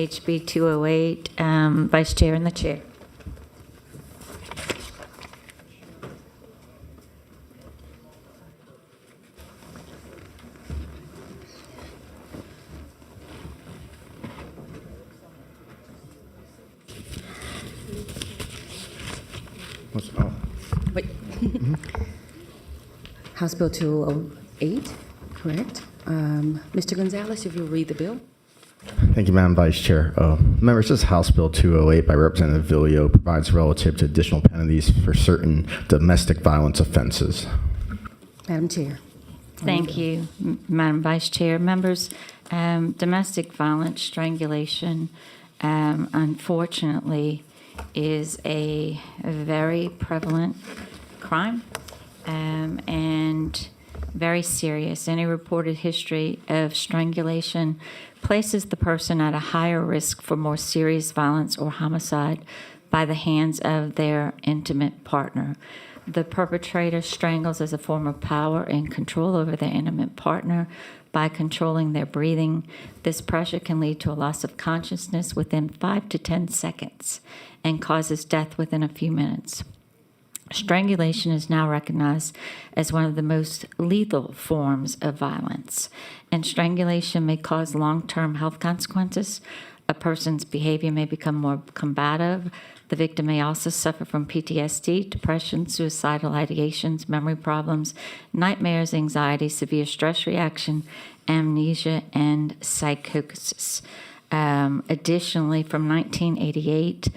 HB 208, Vice Chair and the Chair. Wait. House Bill 208, correct. Mr. Gonzalez, if you'll read the bill. Thank you, Madam Vice Chair. Members, this House Bill 208 by Representative Villio provides relative to additional penalties for certain domestic violence offenses. Madam Chair. Thank you, Madam Vice Chair. Members, domestic violence, strangulation, unfortunately, is a very prevalent crime and very serious. Any reported history of strangulation places the person at a higher risk for more serious violence or homicide by the hands of their intimate partner. The perpetrator strangles as a form of power and control over their intimate partner by controlling their breathing. This pressure can lead to a loss of consciousness within 5 to 10 seconds and causes death within a few minutes. Strangulation is now recognized as one of the most lethal forms of violence, and strangulation may cause long-term health consequences. A person's behavior may become more combative. The victim may also suffer from PTSD, depression, suicidal ideations, memory problems, nightmares, anxiety, severe stress reaction, amnesia, and psychosis. Additionally, from 1988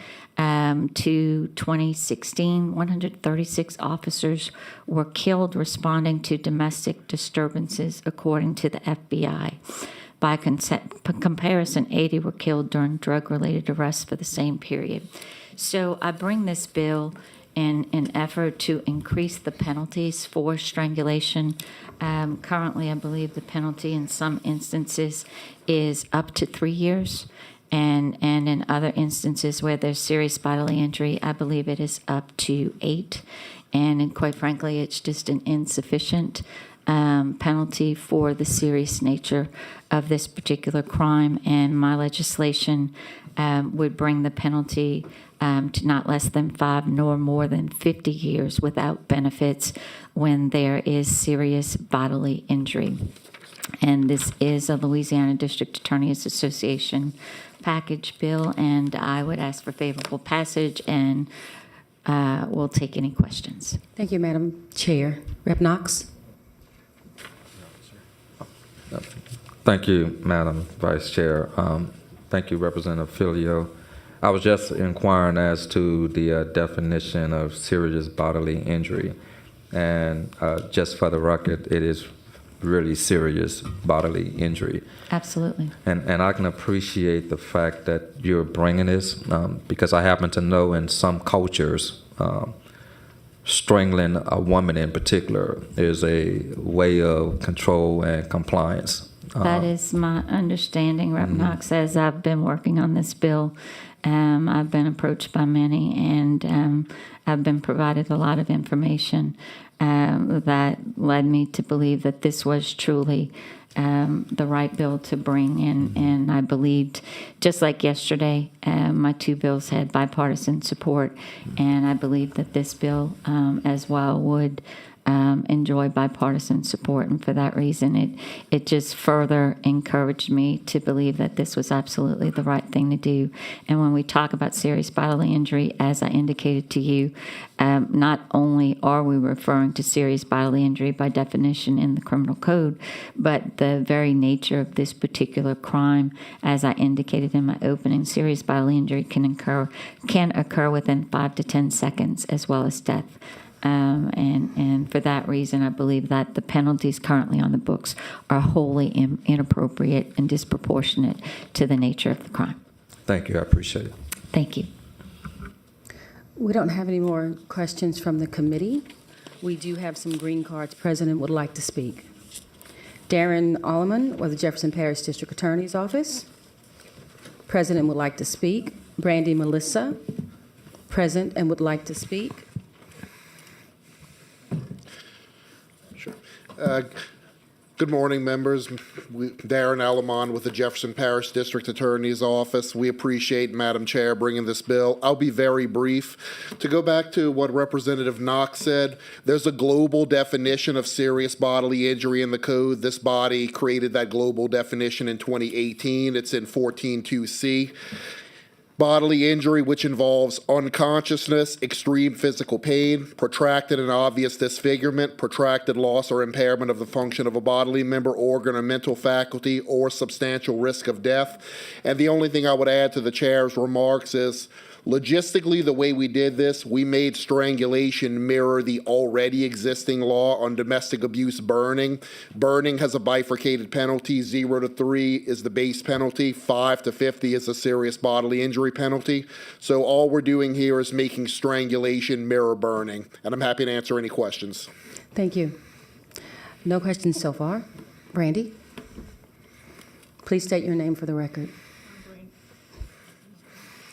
to 2016, 136 officers were killed responding to domestic disturbances, according to the FBI. By comparison, 80 were killed during drug-related arrests for the same period. So I bring this bill in an effort to increase the penalties for strangulation. Currently, I believe the penalty in some instances is up to 3 years. And in other instances where there's serious bodily injury, I believe it is up to 8. And quite frankly, it's just an insufficient penalty for the serious nature of this particular crime. And my legislation would bring the penalty to not less than 5 nor more than 50 years without benefits when there is serious bodily injury. And this is a Louisiana District Attorneys Association package bill, and I would ask for favorable passage, and we'll take any questions. Thank you, Madam Chair. Rep. Knox. Thank you, Madam Vice Chair. Thank you, Representative Filio. I was just inquiring as to the definition of serious bodily injury. And just for the record, it is really serious bodily injury. Absolutely. And I can appreciate the fact that you're bringing this because I happen to know in some cultures, strangling a woman in particular is a way of control and compliance. That is my understanding, Rep. Knox, as I've been working on this bill. I've been approached by many, and I've been provided a lot of information that led me to believe that this was truly the right bill to bring in. And I believed, just like yesterday, my 2 bills had bipartisan support, and I believe that this bill as well would enjoy bipartisan support. And for that reason, it just further encouraged me to believe that this was absolutely the right thing to do. And when we talk about serious bodily injury, as I indicated to you, not only are we referring to serious bodily injury by definition in the criminal code, but the very nature of this particular crime, as I indicated in my opening, serious bodily injury can occur within 5 to 10 seconds, as well as death. And for that reason, I believe that the penalties currently on the books are wholly inappropriate and disproportionate to the nature of the crime. Thank you. I appreciate it. Thank you. We don't have any more questions from the committee. We do have some green cards. President would like to speak. Darren Alleman with the Jefferson Parish District Attorney's Office. President would like to speak. Brandy Melissa, present and would like to speak. Good morning, members. Darren Elamon with the Jefferson Parish District Attorney's Office. We appreciate, Madam Chair, bringing this bill. I'll be very brief. To go back to what Representative Knox said, there's a global definition of serious bodily injury in the code. This body created that global definition in 2018. It's in 14.2c. Bodily injury, which involves unconsciousness, extreme physical pain, protracted and obvious disfigurement, protracted loss or impairment of the function of a bodily member, organ, or mental faculty, or substantial risk of death. And the only thing I would add to the chair's remarks is, logistically, the way we did this, we made strangulation mirror the already existing law on domestic abuse burning. Burning has a bifurcated penalty. 0 to 3 is the base penalty. 5 to 50 is a serious bodily injury penalty. So all we're doing here is making strangulation mirror burning. And I'm happy to answer any questions. Thank you. No questions so far. Brandy? Please state your name for the record.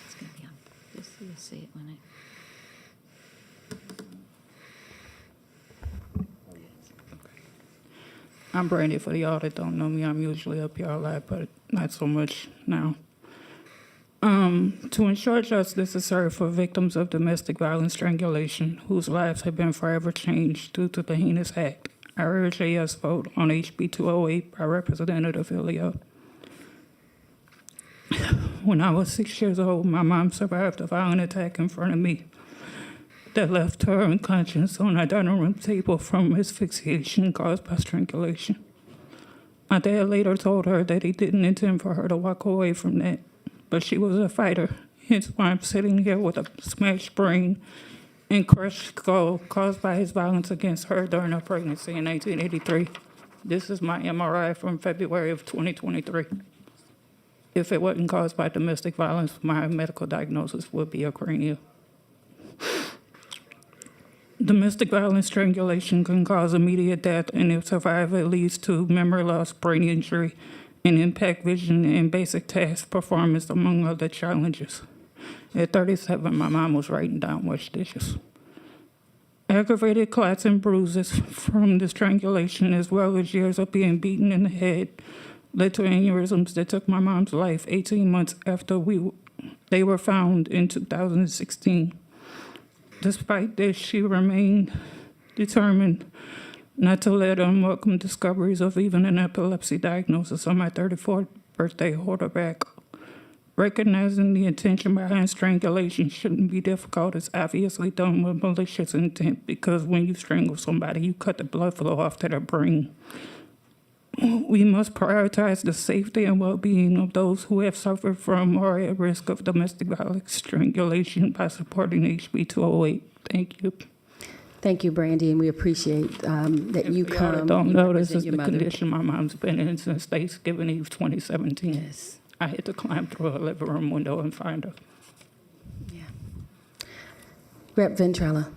It's going to be on. You'll see it when I'm Brandy. For the y'all that don't know me, I'm usually up here a lot, but not so much now. To ensure justice is served for victims of domestic violence strangulation whose lives have been forever changed due to the heinous act, I urge a yes vote on HB 208 by Representative Filio. When I was 6 years old, my mom survived a violent attack in front of me that left her unconscious on a dining room table from asphyxiation caused by strangulation. My dad later told her that he didn't intend for her to walk away from that, but she was a fighter, hence why I'm sitting here with a smashed brain and crushed skull caused by his violence against her during her pregnancy in 1983. This is my MRI from February of 2023. If it wasn't caused by domestic violence, my medical diagnosis would be a cranial. Domestic violence strangulation can cause immediate death, and if survived, it leads to memory loss, brain injury, and impact vision and basic task performance, among other challenges. At 37, my mom was writing down wash dishes. Aggravated cuts and bruises from the strangulation, as well as years of being beaten in the head, led to aneurysms that took my mom's life 18 months after they were found in 2016. Despite this, she remained determined not to let unwelcome discoveries of even an epilepsy diagnosis on my 34th birthday hold her back. Recognizing the intention behind strangulation shouldn't be difficult. It's obviously done with malicious intent, because when you strangle somebody, you cut the blood flow off to their brain. We must prioritize the safety and well-being of those who have suffered from or are at risk of domestic violence strangulation by supporting HB 208. Thank you. Thank you, Brandy, and we appreciate that you come. I don't you know, this represent is your the mother. condition my mom's been in since Thanksgiving Eve 2017. Yes. I had to climb through a living room window and find her. Yeah. Rep. Ventrella.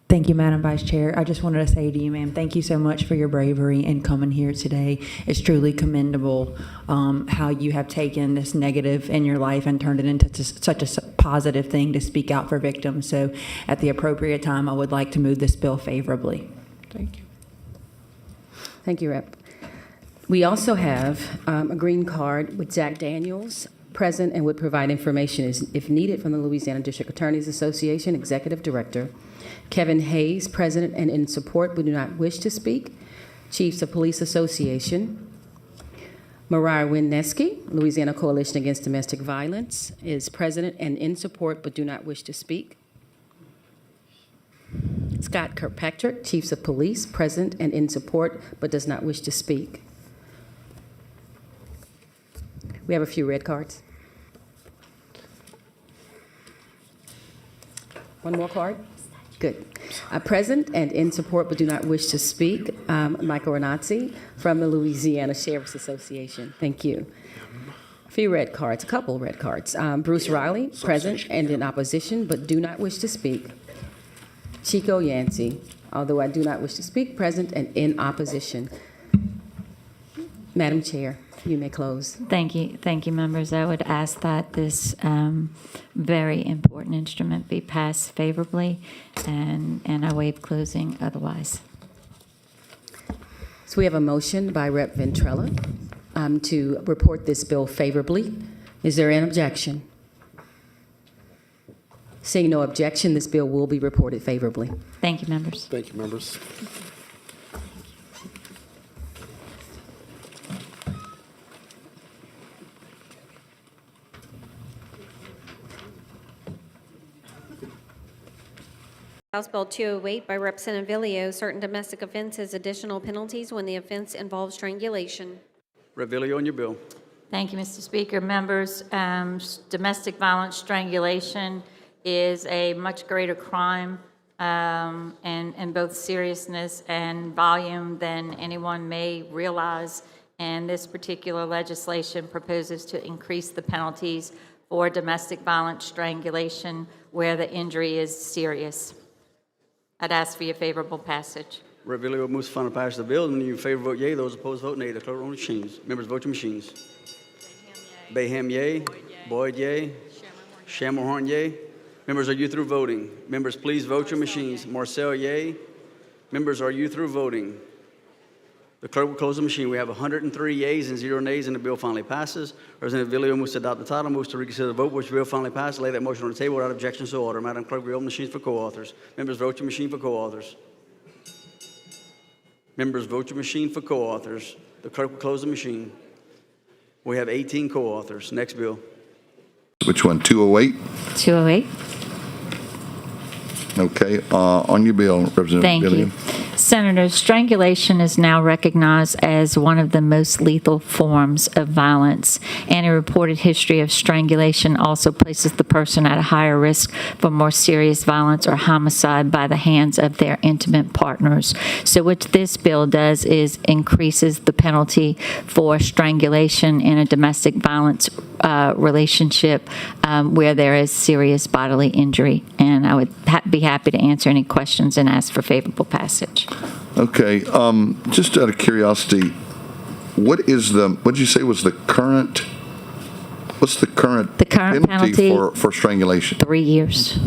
Thank you, Madam Vice Chair. I just wanted to say to you, ma'am, thank you so much for your bravery in coming here today. It's truly commendable how you have taken this negative in your life and turned it into such a positive thing to speak out for victims. So at the appropriate time, I would like to move this bill favorably. Thank you. Thank you, Rep. We also have a green card with Zach Daniels, present and would provide information if needed from the Louisiana District Attorneys Association Executive Director. Kevin Hayes, President and in support, but do not wish to speak. Chiefs of Police Association. Mariah Wineski, Louisiana Coalition Against Domestic Violence, is President and in support, but do not wish to speak. Scott Kirkpatrick, Chiefs of Police, Present and in support, but does not wish to speak. We have a few red cards. One more card? Good. Present and in support but do not wish to speak, Michael Renazzi from the Louisiana Sheriff's Association. Thank you. A few red cards, a couple red cards. Bruce Riley, present and in opposition but do not wish to speak. Chico Yancey, although I do not wish to speak, present and in opposition. Madam Chair, you may close. Thank you, members. I would ask that this very important instrument be passed favorably, and I waive closing otherwise. So we have a motion by Rep. Ventrella to report this bill favorably. Is there an objection? Seeing no objection, this bill will be reported favorably. Thank you, members. Thank you, members. House Bill 208 by Representative Villio, certain domestic offenses, additional penalties when the offense involves strangulation. Revelio on your bill. Thank you, Mr. Speaker. Members, domestic violence strangulation is a much greater crime in both seriousness and volume than anyone may realize. And this particular legislation proposes to increase the penalties for domestic violence strangulation where the injury is serious. I'd ask for your favorable passage. Revelio moves for final passage of the bill. And in favor vote yea. Those opposed vote nay. The clerk will on the machines. Members, vote your machines. Bayham, yea. Boyd, yea. Shammerhorn, yea. Members, are you through voting? Members, please vote your machines. Marcel, yea. Members, are you through voting? The clerk will close the machine. We have 103 yeas and 0 nays, and the bill finally passes. Representative Villio moves to adopt the title, moves to reconsider the vote, which the bill finally passes. Lay that motion on the table without objection, so order. Madam Clerk, we open machines for co-authors. Members, vote your machine for co-authors. Members, vote your machine for co-authors. The clerk will close the machine. We have 18 co-authors. Next bill. Which one, 208? 208. Okay, on your bill, Representative Thank Villio. you. Senators, strangulation is now recognized as one of the most lethal forms of violence, and a reported history of strangulation also places the person at a higher risk for more serious violence or homicide by the hands of their intimate partners. So what this bill does is increases the penalty for strangulation in a domestic violence relationship where there is serious bodily injury. And I would be happy to answer any questions and ask for favorable passage. Okay, just out of curiosity, what did you say was the current, what's the current penalty for strangulation? 3 years.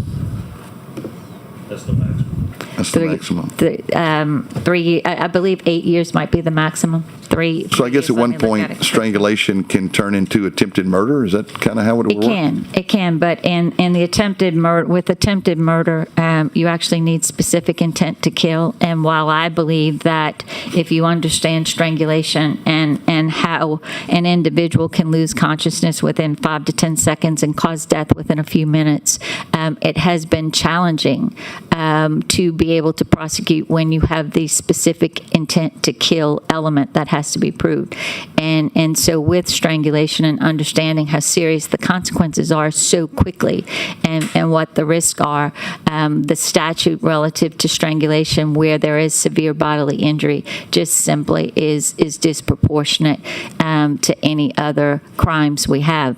That's the maximum. 3, I believe 8 years might be the maximum. 3. So I guess at Let one me look point, at it. strangulation can turn into attempted murder? Is that kind of how it works? It can, but in the attempted murder, you actually need specific intent to kill. And while I believe that if you understand strangulation and how an individual can lose consciousness within 5 to 10 seconds and cause death within a few minutes, it has been challenging to be able to prosecute when you have the specific intent to kill element that has to be proved. And so with strangulation and understanding how serious the consequences are so quickly and what the risks are, the statute relative to strangulation where there is severe bodily injury just simply is disproportionate to any other crimes we have.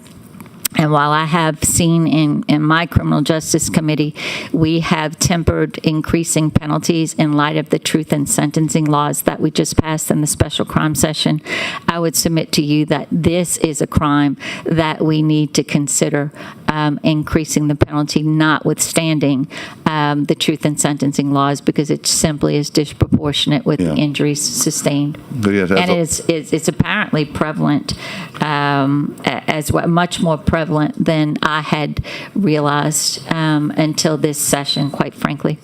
And while I have seen in my criminal justice committee, we have tempered increasing penalties in light of the truth in sentencing laws that we just passed in the special crime session, I would submit to you that this is a crime that we need to consider increasing the penalty, notwithstanding the truth in sentencing laws, because it simply is disproportionate with the injuries sustained. Yes, and it's apparently prevalent as well, much more prevalent than I had realized until this session, quite frankly.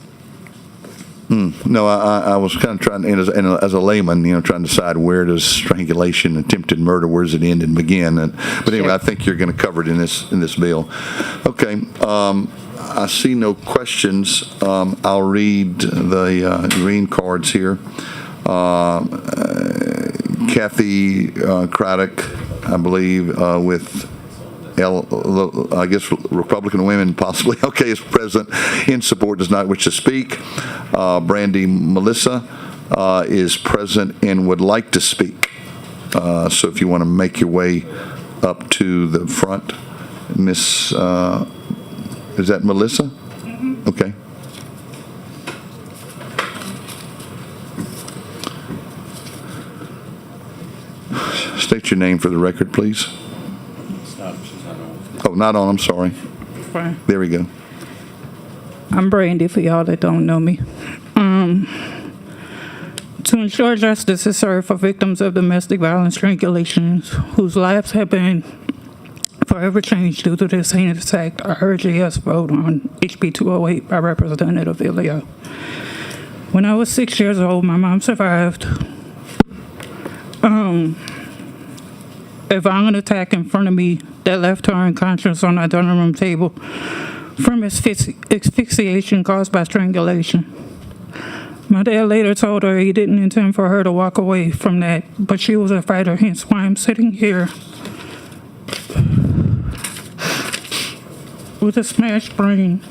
No, I was kind of trying, and as a layman, trying to decide where does strangulation, attempted murder, where does it end and begin? But anyway, I think you're going to cover it in this bill. Okay, I see no questions. I'll read the green cards here. Kathy Craddock, I believe, with I guess Republican Women possibly, okay, is present in support, does not wish to speak. Brandy Melissa is present and would like to speak. So if you want to make your way up to the front, Miss, is that Melissa? Mm-hmm. Okay. State your name for the record, please. Oh, not on, I'm sorry. Fine. There we go. I'm Brandy, for y'all that don't know me. To ensure justice is served for victims of domestic violence strangulations whose lives have been forever changed due to this heinous act, I urge a yes vote on HB 208 by Representative Vilio. When I was 6 years old, my mom survived a violent attack in front of me that left her unconscious on our dining room table from asphyxiation caused by strangulation. My dad later told her he didn't intend for her to walk away from that, but she was a fighter, hence why I'm sitting here with a smashed brain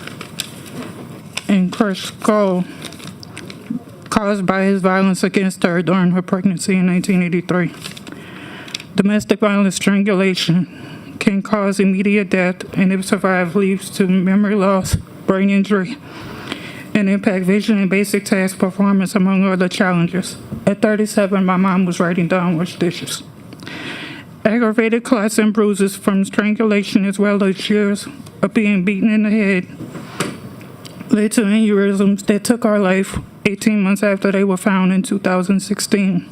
and crushed skull caused by his violence against her during her pregnancy in 1983. Domestic violence strangulation can cause immediate death, and if survived, leads to memory loss, brain injury, and impact vision and basic task performance, among other challenges. At 37, my mom was writing down wash dishes. Aggravated cuts and bruises from strangulation, as well as years of being beaten in the head, led to aneurysms that took our life 18 months after they were found in 2016.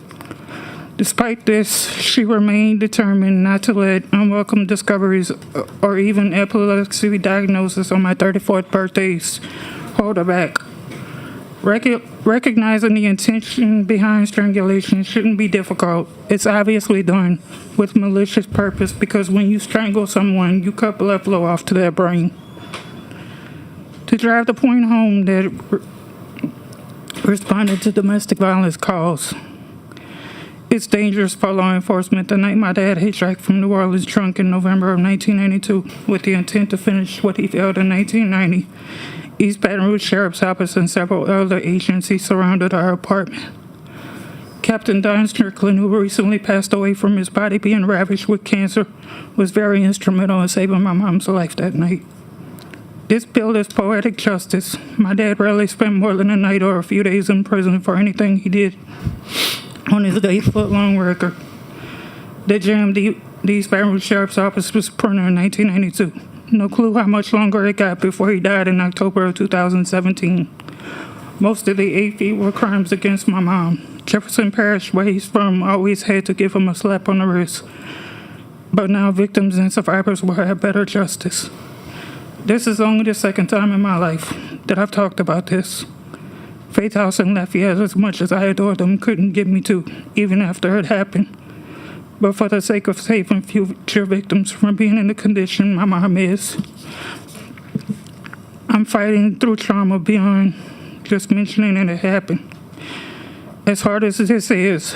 Despite this, she remained determined not to let unwelcome discoveries or even epilepsy diagnosis on my 34th birthdays hold her back. Recognizing the intention behind strangulation shouldn't be difficult. It's obviously done with malicious purpose, because when you strangle someone, you cut blood flow off to their brain. To drive the point home that responded to domestic violence calls, it's dangerous for law enforcement. The night my dad hitchhiked from New Orleans drunk in November of 1992 with the intent to finish what he failed in 1990, East Baton Rouge Sheriff's Office and several other agencies surrounded our apartment. Captain Don Strickland, who recently passed away from his body being ravaged with cancer, was very instrumental in saving my mom's life that night. This bill is poetic justice. My dad rarely spent more than a night or a few days in prison for anything he did on his 8-foot-long record. The JMD, the East Baton Rouge Sheriff's Office, was printed in 1992. No clue how much longer it got before he died in October of 2017. Most of the 8 feet were crimes against my mom. Jefferson Parish, where he's from, always had to give him a slap on the wrist. But now victims and survivors will have better justice. This is only the second time in my life that I've talked about this. Faith House in Lafayette, as much as I adore them, couldn't get me to, even after it happened. But for the sake of saving future victims from being in the condition my mom is, I'm fighting through trauma beyond just mentioning that it happened. As hard as this is,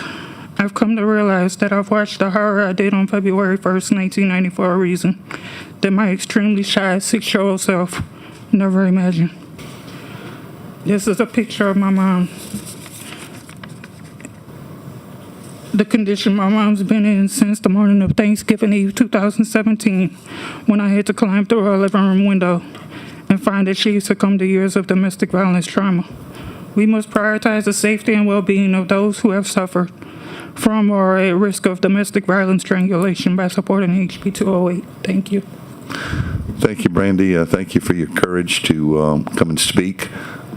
I've come to realize that I've watched the horror I did on February 1st, 1990 for a reason that my extremely shy 6-year-old self never imagined. This is a picture of my mom. The condition my mom's been in since the morning of Thanksgiving Eve 2017, when I had to climb through her living room window and find that she succumbed to years of domestic violence trauma. We must prioritize the safety and well-being of those who have suffered from or are at risk of domestic violence strangulation by supporting HB 208. Thank you. Thank you, Brandy. Thank you for your courage to come and speak.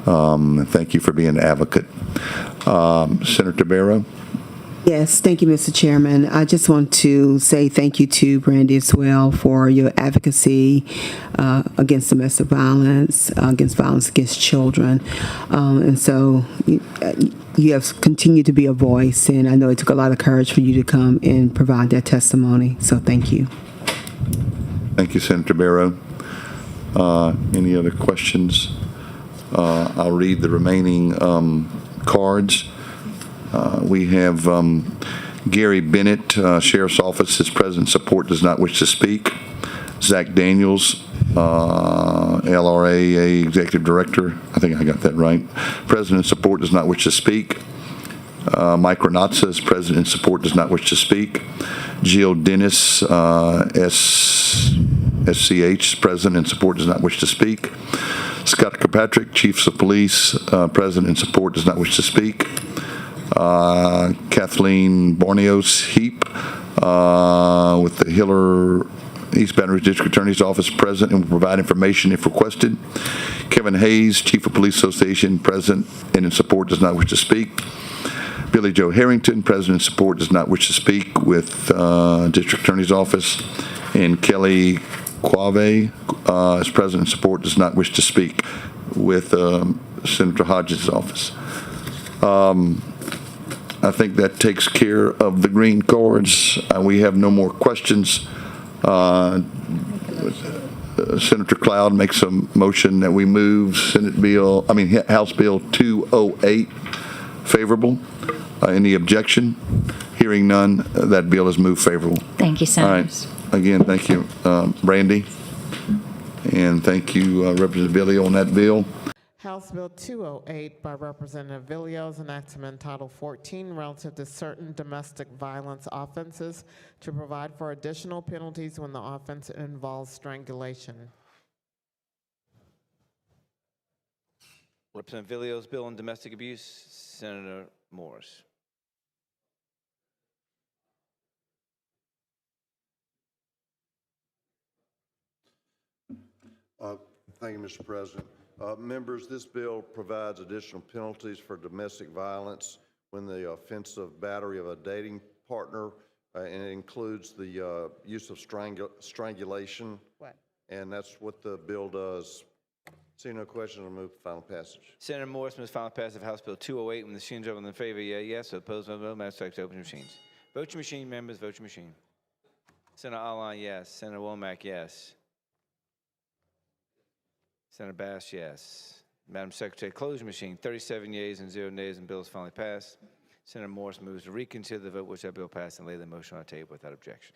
Thank you for being an advocate. Senator Barrow. Yes, thank you, Mr. Chairman. I just want to say thank you to Brandy as well for your advocacy against domestic violence, against violence against children. And so you have continued to be a voice, and I know it took a lot of courage for you to come and provide that testimony. So thank you. Thank you, Senator Barrow. Any other questions? I'll read the remaining cards. We have Gary Bennett, Sheriff's Office, is present. Support, does not wish to speak. Zach Daniels, LRAA Executive Director. I think I got that right. President, support, does not wish to speak. Mike Renatza is President, support, does not wish to speak. Jill Dennis, SCH, President, and support, does not wish to speak. Scott Kirkpatrick, Chiefs of Police, President, and support, does not wish to speak. Kathleen Borneos Heap with the Hiller East Baton Rouge District Attorney's Office, present and will provide information if requested. Kevin Hayes, Chief of Police Association, present and in support, does not wish to speak. Billy Joe Harrington, President in support, does not wish to speak with District Attorney's Office. And Kelly Quave, as President in support, does not wish to speak with Senator Hodges' office. I think that takes care of the green cards. We have no more questions. Senator Cloud makes a motion that we move House Bill 208 favorable. Any objection? Hearing none, that bill is moved favorable. Thank you, Senators. All right. Again, thank you, Brandy. And thank you, Representative Billy, on that bill. House Bill 208 by Representative Villio is enactment Title 14 relative to certain domestic violence offenses to provide for additional penalties when the offense involves strangulation. Representative Villio's bill on domestic abuse, Senator Morris. Thank you, Mr. President. Members, this bill provides additional penalties for domestic violence when the offensive battery of a dating partner, and it includes the use of strangulation. What? And that's what the bill does. Seeing no questions, I'll move to final passage. Senator Morris moves final passage of House Bill 208. When the machines are in favor, yes. Opposed, no. Madam Secretary, open your machines. Vote your machine, members. Vote your machine. Senator Allen, yes. Senator Womack, yes. Senator Bass, yes. Madam Secretary, close your machine. 37 yeas and 0 nays, and bill is finally passed. Senator Morris moves to reconsider the vote which that bill passed and lay the motion on the table without objection.